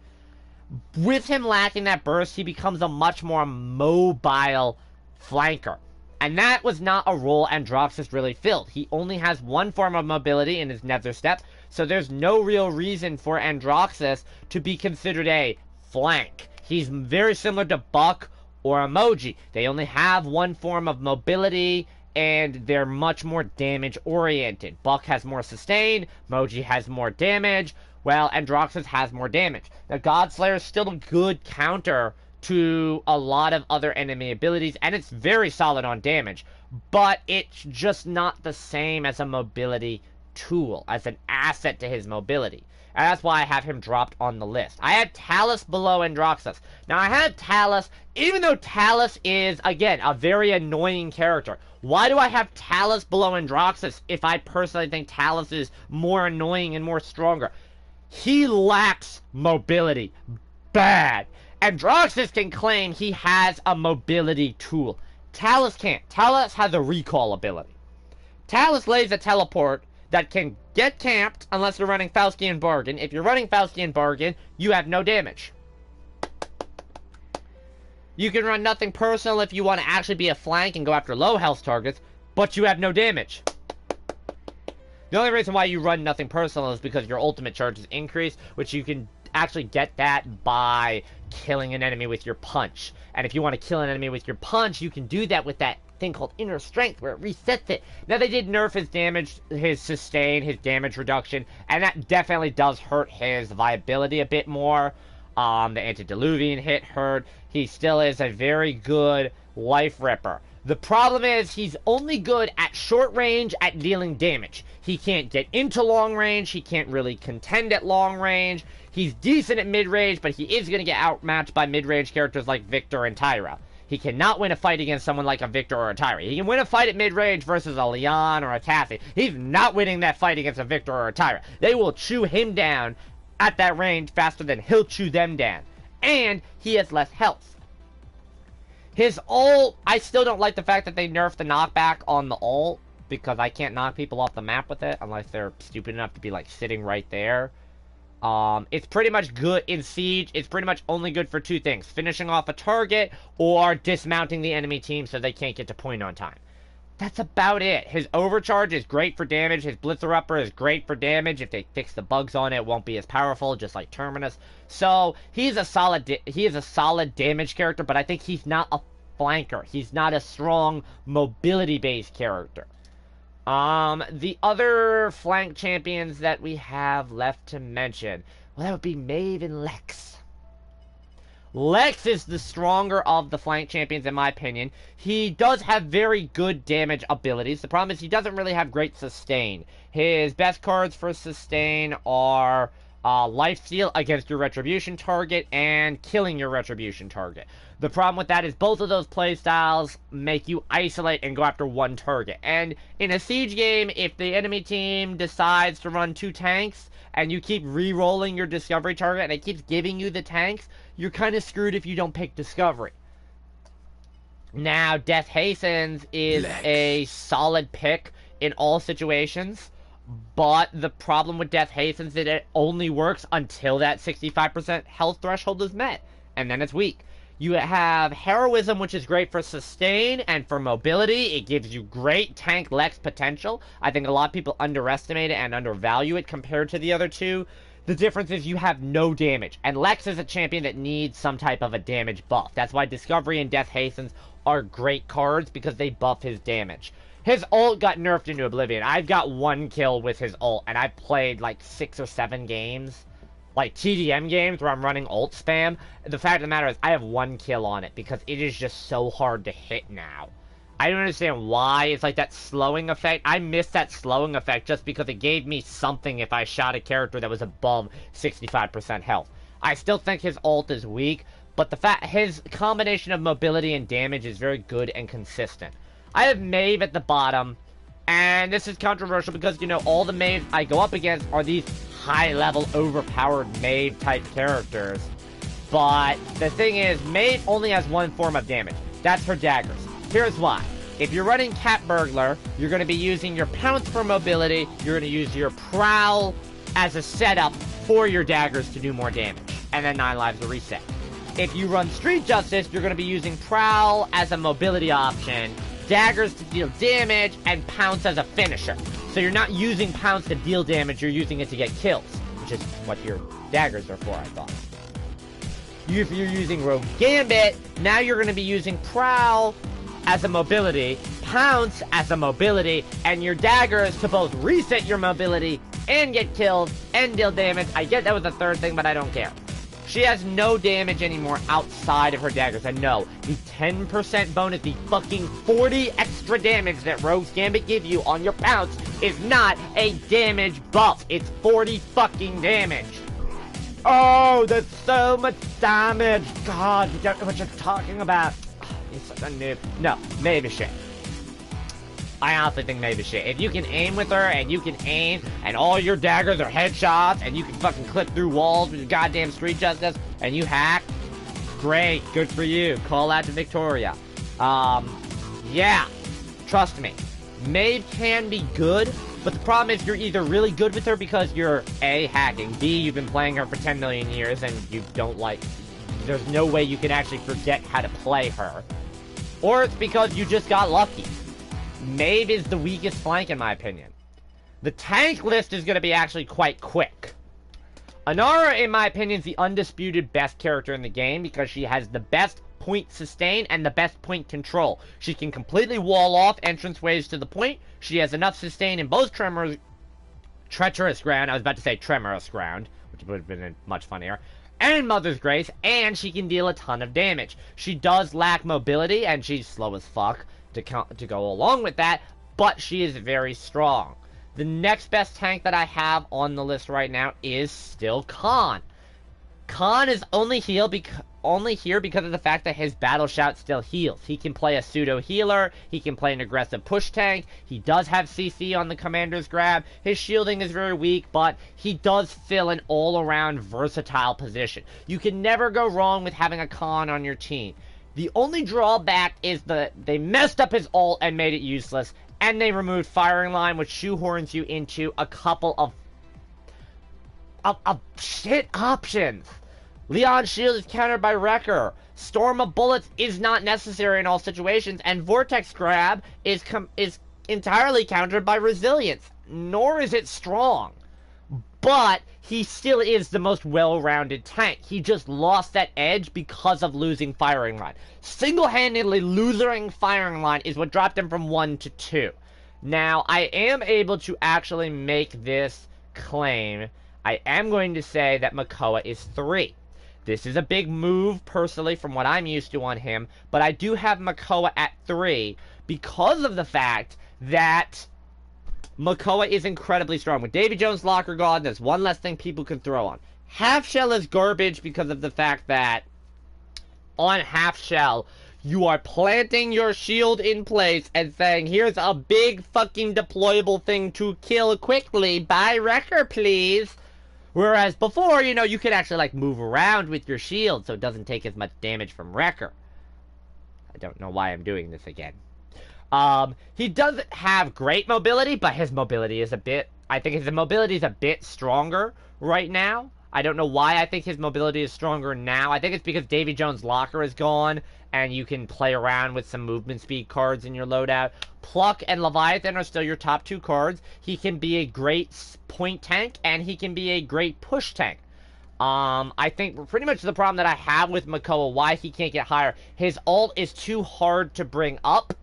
With him lacking that burst, he becomes a much more mobile flanker. And that was not a role Androxus really filled. He only has one form of mobility in his Nether Step, so there's no real reason for Androxus to be considered a flank. He's very similar to Buck or Emoji. They only have one form of mobility, and they're much more damage-oriented. Buck has more sustain, Emoji has more damage, well, Androxus has more damage. Now, Godslayer is still a good counter to a lot of other enemy abilities, and it's very solid on damage, but it's just not the same as a mobility tool, as an asset to his mobility. And that's why I have him dropped on the list. I had Talus below Androxus. Now, I had Talus, even though Talus is, again, a very annoying character. Why do I have Talus below Androxus if I personally think Talus is more annoying and more stronger? He lacks mobility. Bad. Androxus can claim he has a mobility tool. Talus can't. Talus has a recall ability. Talus lays a teleport that can get camped unless you're running Faustian Bargain. If you're running Faustian Bargain, you have no damage. You can run nothing personal if you want to actually be a flank and go after low health targets, but you have no damage. The only reason why you run nothing personal is because your ultimate charges increase, which you can actually get that by killing an enemy with your punch. And if you want to kill an enemy with your punch, you can do that with that thing called inner strength where it resets it. Now they did nerf his damage, his sustain, his damage reduction, and that definitely does hurt his viability a bit more. The antediluvian hit hurt. He still is a very good life ripper. The problem is he's only good at short range at dealing damage. He can't get into long range. He can't really contend at long range. He's decent at mid-range, but he is going to get outmatched by mid-range characters like Victor and Tyra. He cannot win a fight against someone like a Victor or a Tyra. He can win a fight at mid-range versus a Leon or a Taffy. He's not winning that fight against a Victor or a Tyra. They will chew him down at that range faster than he'll chew them down. And he has less health. His ult, I still don't like the fact that they nerfed the knockback on the ult, because I can't knock people off the map with it unless they're stupid enough to be like sitting right there. It's pretty much good in Siege. It's pretty much only good for two things: finishing off a target or dismounting the enemy team so they can't get to point on time. That's about it. His overcharge is great for damage. His blitzer upper is great for damage. If they fix the bugs on it, it won't be as powerful, just like Terminus. So he's a solid damage character, but I think he's not a flanker. He's not a strong mobility-based character. The other flank champions that we have left to mention, well, that would be Maeve and Lex. Lex is the stronger of the flank champions, in my opinion. He does have very good damage abilities. The problem is he doesn't really have great sustain. His best cards for sustain are Lifesteal against your Retribution target and killing your Retribution target. The problem with that is both of those playstyles make you isolate and go after one target. And in a Siege game, if the enemy team decides to run two tanks and you keep re-rolling your Discovery target and it keeps giving you the tanks, you're kind of screwed if you don't pick Discovery. Now, Death Hastens is a solid pick in all situations, but the problem with Death Hastens is that it only works until that 65% health threshold is met, and then it's weak. You have Heroism, which is great for sustain and for mobility. It gives you great tank Lex potential. I think a lot of people underestimate it and undervalue it compared to the other two. The difference is you have no damage, and Lex is a champion that needs some type of a damage buff. That's why Discovery and Death Hastens are great cards, because they buff his damage. His ult got nerfed into oblivion. I've got one kill with his ult, and I've played like 6 or 7 games. Like TDM games where I'm running ult spam. The fact of the matter is I have one kill on it because it is just so hard to hit now. I don't understand why. It's like that slowing effect. I missed that slowing effect just because it gave me something if I shot a character that was above 65% health. I still think his ult is weak, but his combination of mobility and damage is very good and consistent. I have Maeve at the bottom, and this is controversial because, you know, all the Maeves I go up against are these high-level, overpowered Maeve-type characters. But the thing is, Maeve only has one form of damage. That's her daggers. Here's why. If you're running Cat Burglar, you're going to be using your Pounce for mobility, you're going to use your Prowl as a setup for your daggers to do more damage. And then 9 lives will reset. If you run Street Justice, you're going to be using Prowl as a mobility option, daggers to deal damage, and Pounce as a finisher. So you're not using Pounce to deal damage, you're using it to get kills, which is what your daggers are for, I thought. If you're using Rogue Gambit, now you're going to be using Prowl as a mobility, Pounce as a mobility, and your daggers to both reset your mobility and get killed and deal damage. I get that was the third thing, but I don't care. She has no damage anymore outside of her daggers. And no, the 10% bonus, the fucking 40 extra damage that Rogue's Gambit give you on your Pounce is not a damage buff. It's 40 fucking damage. Oh, that's so much damage. God, you don't know what you're talking about. You're such a noob. No, Maeve is shit. I honestly think Maeve is shit. If you can aim with her, and you can aim, and all your daggers are headshots, and you can fucking clip through walls with your goddamn Street Justice, and you hack, great, good for you. Call out to Victoria. Yeah, trust me. Maeve can be good, but the problem is you're either really good with her because you're A, hacking, B, you've been playing her for 10 million years, and you don't like... There's no way you can actually forget how to play her. Or it's because you just got lucky. Maeve is the weakest flank in my opinion. The tank list is going to be actually quite quick. Inara, in my opinion, is the undisputed best character in the game because she has the best point sustain and the best point control. She can completely wall off entranceways to the point. She has enough sustain in both treacherous ground. I was about to say tremorous ground, which would have been much funnier. And Mother's Grace, and she can deal a ton of damage. She does lack mobility, and she's slow as fuck to go along with that, but she is very strong. The next best tank that I have on the list right now is still Khan. Khan is only here because of the fact that his battle shout still heals. He can play a pseudo healer, he can play an aggressive push tank, he does have CC on the commander's grab, his shielding is very weak, but he does fill an all-around versatile position. You can never go wrong with having a Khan on your team. The only drawback is that they messed up his ult and made it useless, and they removed firing line, which shoehorns you into a couple of shit options. Leon's shield is countered by Wrecker. Storm of Bullets is not necessary in all situations, and Vortex Grab is entirely countered by Resilience. Nor is it strong. But he still is the most well-rounded tank. He just lost that edge because of losing firing line. Single-handedly losing firing line is what dropped him from 1 to 2. Now, I am able to actually make this claim. I am going to say that Makoa is 3. This is a big move, personally, from what I'm used to on him, but I do have Makoa at 3 because of the fact that Makoa is incredibly strong. With Davy Jones' Locker gone, there's one less thing people can throw on. Half Shell is garbage because of the fact that on Half Shell, you are planting your shield in place and saying, here's a big fucking deployable thing to kill quickly. Buy Wrecker, please. Whereas before, you know, you could actually, like, move around with your shield so it doesn't take as much damage from Wrecker. I don't know why I'm doing this again. He doesn't have great mobility, but his mobility is I think his mobility is a bit stronger right now. I don't know why I think his mobility is stronger now. I think it's because Davy Jones' Locker is gone, and you can play around with some movement speed cards in your loadout. Pluck and Leviathan are still your top 2 cards. He can be a great point tank, and he can be a great push tank. I think pretty much the problem that I have with Makoa, why he can't get higher, his ult is too hard to bring up.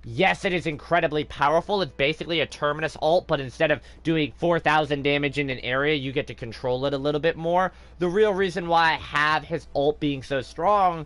Yes, it is incredibly powerful. It's basically a Terminus ult, but instead of doing 4,000 damage in an area, you get to control it a little bit more. The real reason why I have his ult being so strong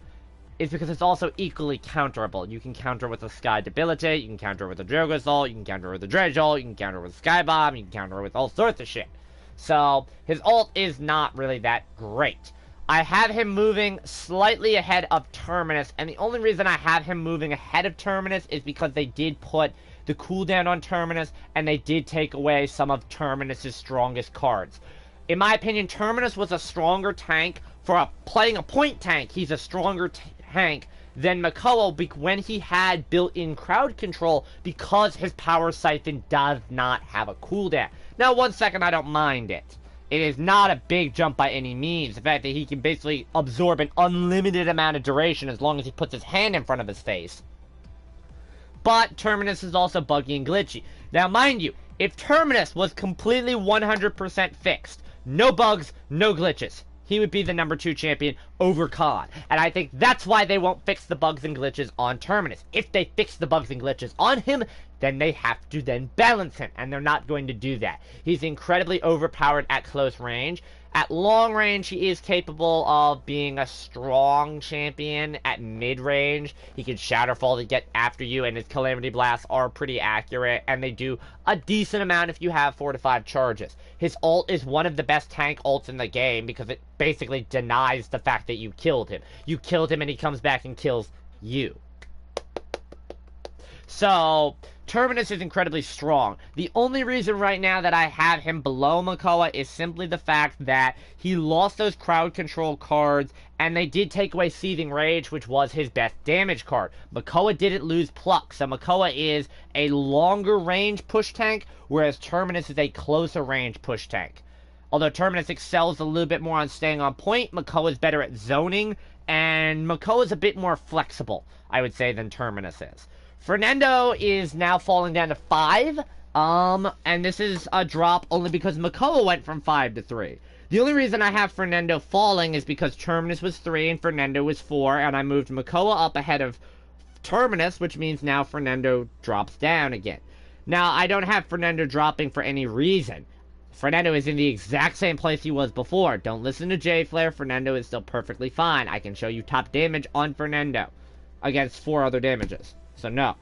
is because it's also equally counterable. You can counter with a Sky Debilitate, you can counter with a Drogo's ult, you can counter with a Dredge ult, you can counter with Sky Bomb, you can counter with all sorts of shit. So, his ult is not really that great. I have him moving slightly ahead of Terminus, and the only reason I have him moving ahead of Terminus is because they did put the cooldown on Terminus, and they did take away some of Terminus' strongest cards. In my opinion, Terminus was a stronger tank. For playing a point tank, he's a stronger tank than Makoa when he had built-in crowd control because his Power Siphon does not have a cooldown. Now, 1 second, I don't mind it. It is not a big jump by any means. The fact that he can basically absorb an unlimited amount of duration as long as he puts his hand in front of his face. But Terminus is also buggy and glitchy. Now, mind you, if Terminus was completely 100% fixed, no bugs, no glitches, he would be the number 2 champion over Khan. And I think that's why they won't fix the bugs and glitches on Terminus. If they fix the bugs and glitches on him, then they have to then balance him, and they're not going to do that. He's incredibly overpowered at close range. At long range, he is capable of being a strong champion. At mid-range, he can Shatterfall to get after you, and his Calamity Blasts are pretty accurate, and they do a decent amount if you have 4 to 5 charges. His ult is one of the best tank ults in the game because it basically denies the fact that you killed him. You killed him, and he comes back and kills you. So, Terminus is incredibly strong. The only reason right now that I have him below Makoa is simply the fact that he lost those crowd control cards, and they did take away Seething Rage, which was his best damage card. Makoa didn't lose Pluck, so Makoa is a longer range push tank, whereas Terminus is a closer range push tank. Although Terminus excels a little bit more on staying on point, Makoa is better at zoning, and Makoa is a bit more flexible, I would say, than Terminus is. Fernando is now falling down to 5, and this is a drop only because Makoa went from 5 to 3. The only reason I have Fernando falling is because Terminus was 3 and Fernando was 4, and I moved Makoa up ahead of Terminus, which means now Fernando drops down again. Now, I don't have Fernando dropping for any reason. Fernando is in the exact same place he was before. Don't listen to J-Flare. Fernando is still perfectly fine. I can show you top damage on Fernando against 4 other damages. So, no.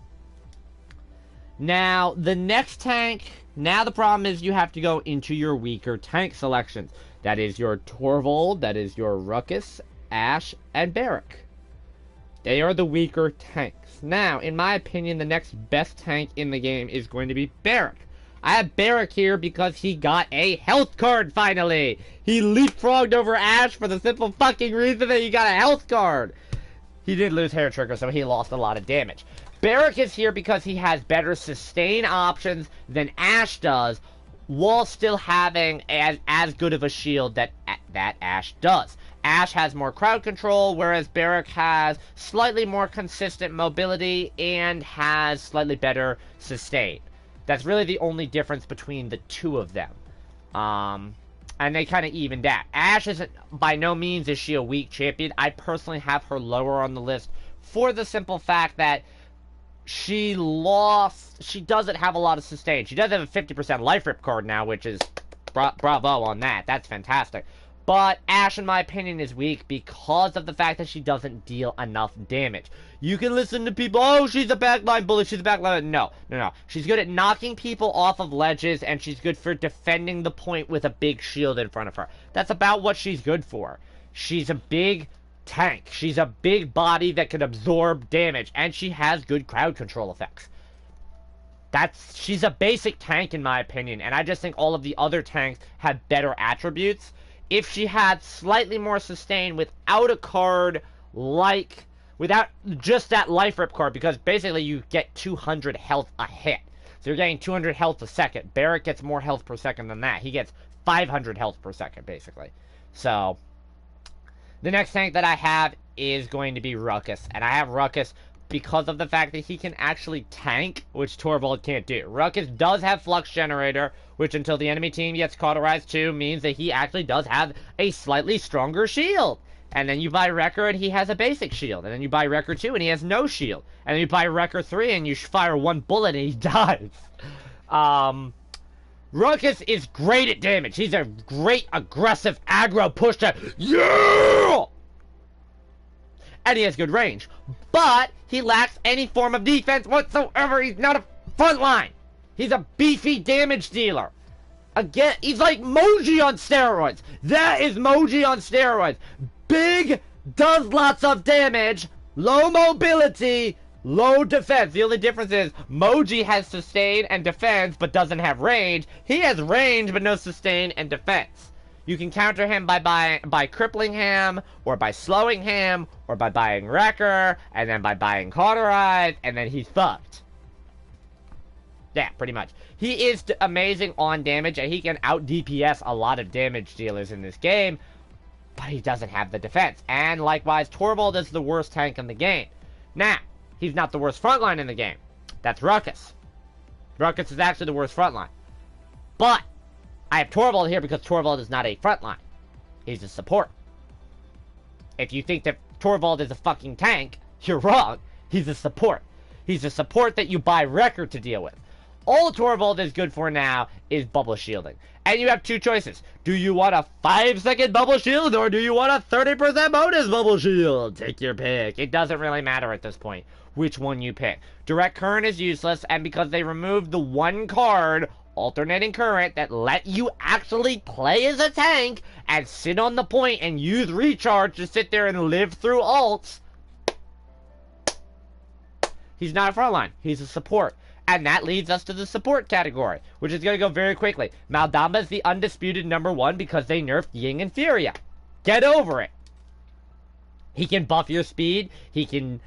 Now, the next tank, now the problem is you have to go into your weaker tank selections. That is your Torvald, that is your Ruckus, Ashe, and Barrack. They are the weaker tanks. Now, in my opinion, the next best tank in the game is going to be Barrack. I have Barrack here because he got a health card finally. He leapfrogged over Ashe for the simple fucking reason that he got a health card. He did lose Hair Trigger, so he lost a lot of damage. Barrack is here because he has better sustain options than Ashe does, while still having as good of a shield that Ashe does. Ashe has more crowd control, whereas Barrack has slightly more consistent mobility and has slightly better sustain. That's really the only difference between the two of them. And they kind of evened out. Ashe isn't, by no means is she a weak champion. I personally have her lower on the list for the simple fact that she doesn't have a lot of sustain. She does have a 50% life rip card now, which is bravo on that. That's fantastic. But Ashe, in my opinion, is weak because of the fact that she doesn't deal enough damage. You can listen to people, oh, she's a backline bully, she's a backline. No. She's good at knocking people off of ledges, and she's good for defending the point with a big shield in front of her. That's about what she's good for. She's a big tank. She's a big body that can absorb damage, and she has good crowd control effects. She's a basic tank, in my opinion, and I just think all of the other tanks have better attributes. If she had slightly more sustain without a card like, without just that life rip card, because basically you get 200 health a hit. So you're getting 200 health a second. Barrack gets more health per second than that. He gets 500 health per second, basically. So, the next tank that I have is going to be Ruckus. And I have Ruckus because of the fact that he can actually tank, which Torvald can't do. Ruckus does have Flux Generator, which until the enemy team gets Cauterized 2 means that he actually does have a slightly stronger shield. And then you buy Wrecker and he has a basic shield. And then you buy Wrecker 2 and he has no shield. And then you buy Wrecker 3 and you fire 1 bullet and he dies. Ruckus is great at damage. He's a great aggressive aggro pusher. Yeah! And he has good range. But he lacks any form of defense whatsoever. He's not a frontline. He's a beefy damage dealer. Again, he's like Moji on steroids. That is Moji on steroids. Big, does lots of damage, low mobility, low defense. The only difference is Moji has sustain and defense but doesn't have range. He has range but no sustain and defense. You can counter him by crippling him, or by slowing him, or by buying Wrecker, and then by buying Cauterize, and then he's fucked. Yeah, pretty much. He is amazing on damage, and he can out DPS a lot of damage dealers in this game, but he doesn't have the defense. And likewise, Torvald is the worst tank in the game. Now, he's not the worst frontline in the game. That's Ruckus. Ruckus is actually the worst frontline. But I have Torvald here because Torvald is not a frontline. He's a support. If you think that Torvald is a fucking tank, you're wrong. He's a support. He's a support that you buy Wrecker to deal with. All Torvald is good for now is bubble shielding. And you have two choices. Do you want a 5-second bubble shield or do you want a 30% bonus bubble shield? Take your pick. It doesn't really matter at this point which one you pick. Direct current is useless, and because they removed the one card, alternating current, that let you actually play as a tank and sit on the point and use recharge to sit there and live through ults, he's not a frontline. He's a support. And that leads us to the support category, which is going to go very quickly. Maldamba is the undisputed #1 because they nerfed Ying and Furia. Get over it. He can buff your speed. He can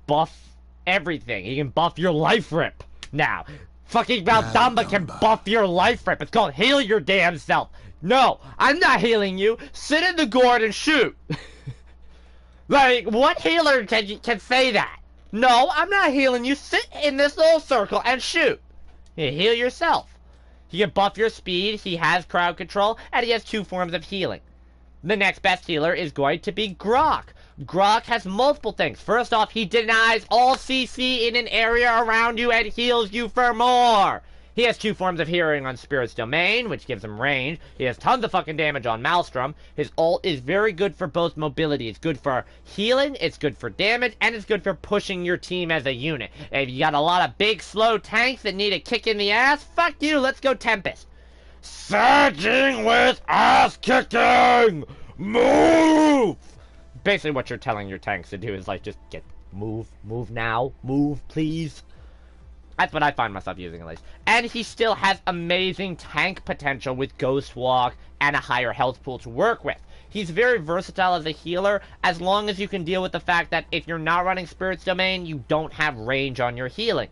buff everything. He can buff your life rip. Now, fucking Maldamba can buff your life rip. It's called heal your damn self. No, I'm not healing you. Sit in the gourd and shoot. Like, what healer can say that? No, I'm not healing you. Sit in this little circle and shoot. You heal yourself. He can buff your speed, he has crowd control, and he has 2 forms of healing. The next best healer is going to be Grok. Grok has multiple things. First off, he denies all CC in an area around you and heals you for more. He has 2 forms of healing on Spirit's Domain, which gives him range. He has tons of fucking damage on Maelstrom. His ult is very good for both mobility. It's good for healing, it's good for damage, and it's good for pushing your team as a unit. If you got a lot of big, slow tanks that need a kick in the ass, fuck you, let's go Tempest. Surging with ass kicking! Move! Basically what you're telling your tanks to do is like, just move now, move please. That's what I find myself using at least. And he still has amazing tank potential with Ghost Walk and a higher health pool to work with. He's very versatile as a healer, as long as you can deal with the fact that if you're not running Spirit's Domain, you don't have range on your healing.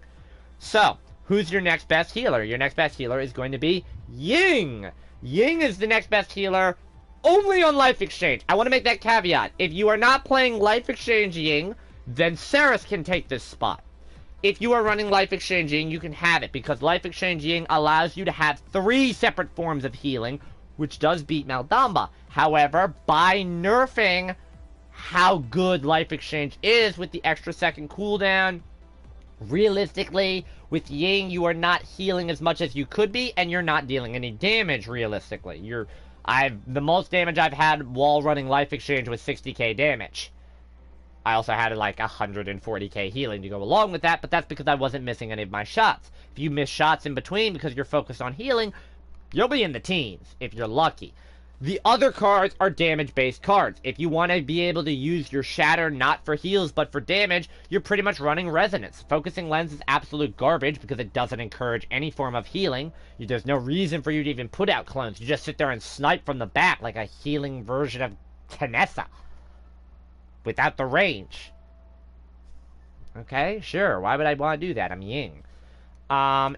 So, who's your next best healer? Your next best healer is going to be Ying. Ying is the next best healer only on Life Exchange. I want to make that caveat. If you are not playing Life Exchange Ying, then Ceres can take this spot. If you are running Life Exchange Ying, you can have it, because Life Exchange Ying allows you to have 3 separate forms of healing, which does beat Maldamba. However, by nerfing how good Life Exchange is with the extra second cooldown, realistically, with Ying, you are not healing as much as you could be, and you're not dealing any damage, realistically. The most damage I've had while running Life Exchange was 60k damage. I also had like 140k healing to go along with that, but that's because I wasn't missing any of my shots. If you miss shots in between because you're focused on healing, you'll be in the teens, if you're lucky. The other cards are damage-based cards. If you want to be able to use your Shatter not for heals but for damage, you're pretty much running Resonance. Focusing Lens is absolute garbage because it doesn't encourage any form of healing. There's no reason for you to even put out clones. You just sit there and snipe from the back like a healing version of Tanessa. Without the range. Okay, sure. Why would I want to do that? I'm Ying.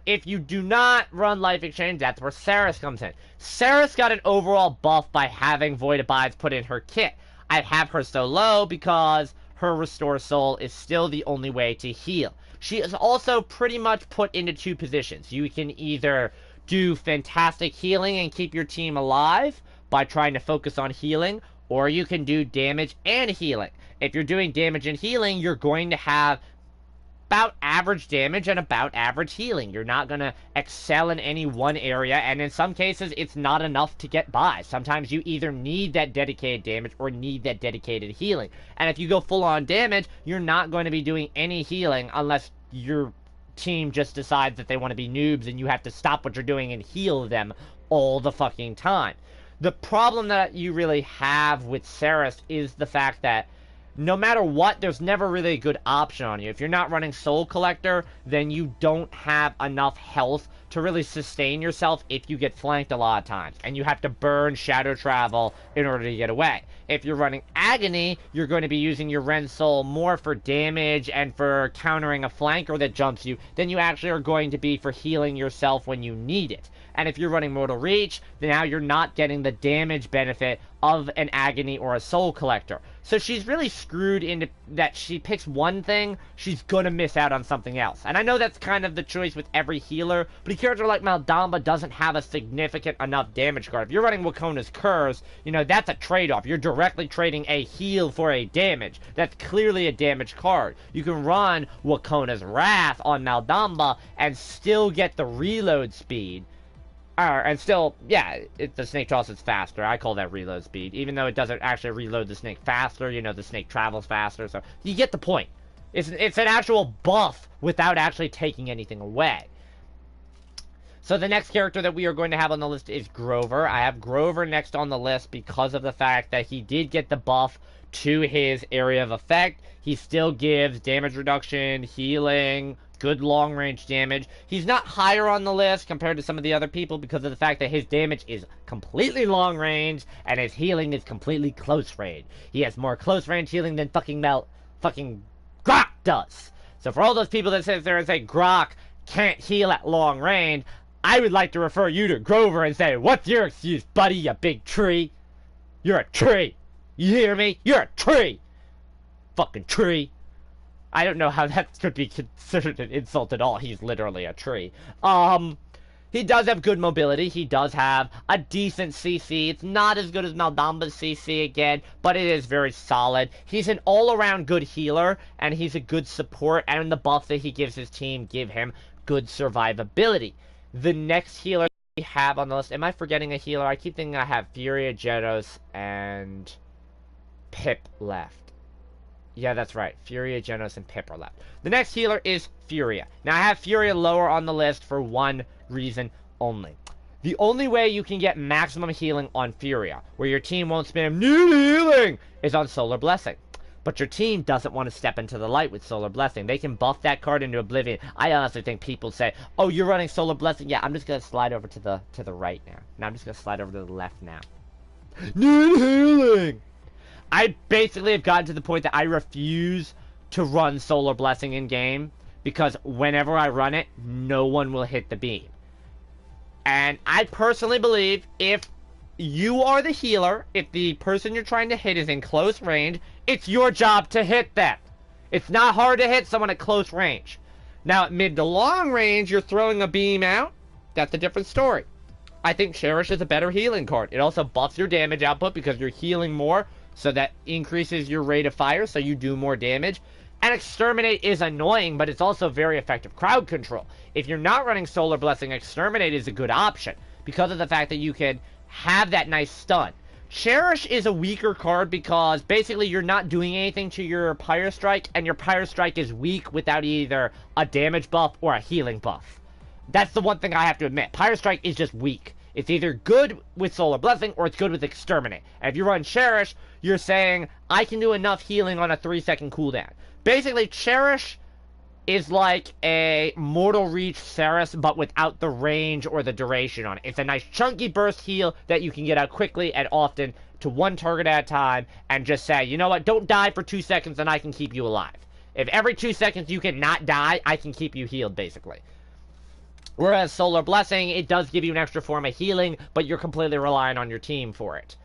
If you do not run Life Exchange, that's where Ceres comes in. Ceres got an overall buff by having Void Abides put in her kit. I have her so low because her Restore Soul is still the only way to heal. She is also pretty much put into 2 positions. You can either do fantastic healing and keep your team alive by trying to focus on healing, or you can do damage and healing. If you're doing damage and healing, you're going to have about average damage and about average healing. You're not going to excel in any one area, and in some cases, it's not enough to get by. Sometimes you either need that dedicated damage or need that dedicated healing. And if you go full-on damage, you're not going to be doing any healing unless your team just decides that they want to be noobs and you have to stop what you're doing and heal them all the fucking time. The problem that you really have with Ceres is the fact that no matter what, there's never really a good option on you. If you're not running Soul Collector, then you don't have enough health to really sustain yourself if you get flanked a lot of times. And you have to burn Shadow Travel in order to get away. If you're running Agony, you're going to be using your Ren Soul more for damage and for countering a flanker that jumps you than you actually are going to be for healing yourself when you need it. And if you're running Mortal Reach, then now you're not getting the damage benefit of an Agony or a Soul Collector. So she's really screwed into that she picks one thing, she's gonna miss out on something else. And I know that's kind of the choice with every healer, but a character like Maldamba doesn't have a significant enough damage card. If you're running Wakona's Curse, you know, that's a trade-off. You're directly trading a heal for a damage. That's clearly a damage card. You can run Wakona's Wrath on Maldamba and still get the reload speed. And still, yeah, the snake toss is faster. I call that reload speed. Even though it doesn't actually reload the snake faster, you know, the snake travels faster. So, you get the point. It's an actual buff without actually taking anything away. So, the next character that we are going to have on the list is Grover. I have Grover next on the list because of the fact that he did get the buff to his area of effect. He still gives damage reduction, healing, good long-range damage. He's not higher on the list compared to some of the other people because of the fact that his damage is completely long-range and his healing is completely close-range. He has more close-range healing than fucking Grok does. So for all those people that sit there and say Grok can't heal at long range, I would like to refer you to Grover and say, what's your excuse, buddy, you big tree? You're a tree. You hear me? You're a tree. Fucking tree. I don't know how that could be considered an insult at all. He's literally a tree. He does have good mobility. He does have a decent CC. It's not as good as Maldamba's CC again, but it is very solid. He's an all-around good healer, and he's a good support, and the buffs that he gives his team give him good survivability. The next healer we have on the list, am I forgetting a healer? I keep thinking I have Furia, Genos, and Pip left. Yeah, that's right. Furia, Genos, and Pip are left. The next healer is Furia. Now, I have Furia lower on the list for one reason only. The only way you can get maximum healing on Furia, where your team won't spam new healing, is on Solar Blessing. But your team doesn't want to step into the light with Solar Blessing. They can buff that card into oblivion. I honestly think people say, oh, you're running Solar Blessing? Yeah, I'm just going to slide over to the right now. Now I'm just going to slide over to the left now. New healing! I basically have gotten to the point that I refuse to run Solar Blessing in game because whenever I run it, no one will hit the beam. And I personally believe if you are the healer, if the person you're trying to hit is in close range, it's your job to hit them. It's not hard to hit someone at close range. Now, at mid to long range, you're throwing a beam out. That's a different story. I think Cherish is a better healing card. It also buffs your damage output because you're healing more. So that increases your rate of fire, so you do more damage. And Exterminate is annoying, but it's also very effective crowd control. If you're not running Solar Blessing, Exterminate is a good option because of the fact that you can have that nice stun. Cherish is a weaker card because basically you're not doing anything to your Pyre Strike, and your Pyre Strike is weak without either a damage buff or a healing buff. That's the one thing I have to admit. Pyre Strike is just weak. It's either good with Solar Blessing or it's good with Exterminate. And if you run Cherish, you're saying, I can do enough healing on a 3-second cooldown. Basically, Cherish is like a Mortal Reach Ceres, but without the range or the duration on it. It's a nice chunky burst heal that you can get out quickly and often to one target at a time and just say, you know what, don't die for 2 seconds and I can keep you alive. If every 2 seconds you can not die, I can keep you healed, basically. Whereas Solar Blessing, it does give you an extra form of healing, but you're completely relying on your team for it.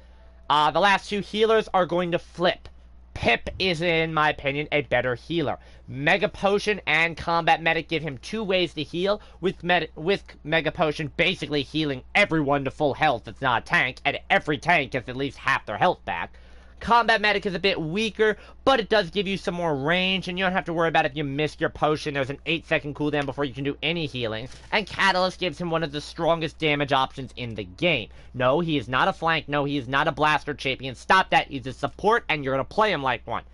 The last two healers are going to flip. Pip is, in my opinion, a better healer. Mega Potion and Combat Medic give him 2 ways to heal, with Mega Potion basically healing everyone to full health that's not a tank, and every tank gets at least half their health back. Combat Medic is a bit weaker, but it does give you some more range, and you don't have to worry about if you miss your potion. There's an 8-second cooldown before you can do any healing. And Catalyst gives him one of the strongest damage options in the game. No, he is not a flank. No, he is not a blaster champion. Stop that. He's a support, and you're going to play him like one.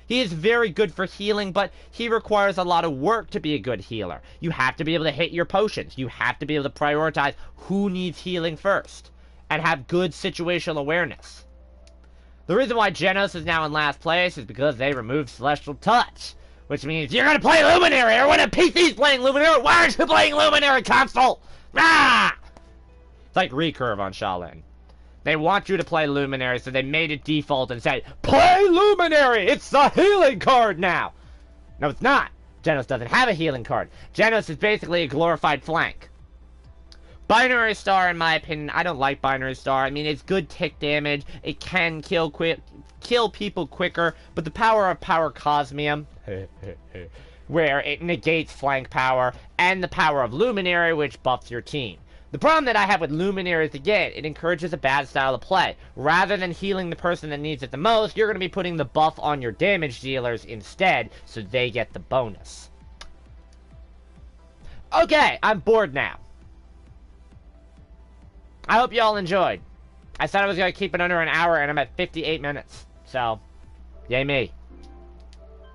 He is very good for healing, but he requires a lot of work to be a good healer. You have to be able to hit your potions. You have to be able to prioritize who needs healing first, and have good situational awareness. The reason why Genos is now in last place is because they removed Celestial Touch. Which means you're going to play Luminary, or when a PC's playing Luminary, why aren't you playing Luminary, console? Ah! It's like Recurve on Shaolin. They want you to play Luminary, so they made it default and said, play Luminary! It's the healing card now! No, it's not. Genos doesn't have a healing card. Genos is basically a glorified flank. Binary Star, in my opinion, I don't like Binary Star. I mean, it's good tick damage. It can kill people quicker, but the power of Power Cosmium, where it negates flank power, and the power of Luminary, which buffs your team. The problem that I have with Luminary is, again, it encourages a bad style of play. Rather than healing the person that needs it the most, you're going to be putting the buff on your damage dealers instead, so they get the bonus. Okay, I'm bored now. I hope y'all enjoyed. I said I was going to keep it under an hour, and I'm at 58 minutes. So, yay me.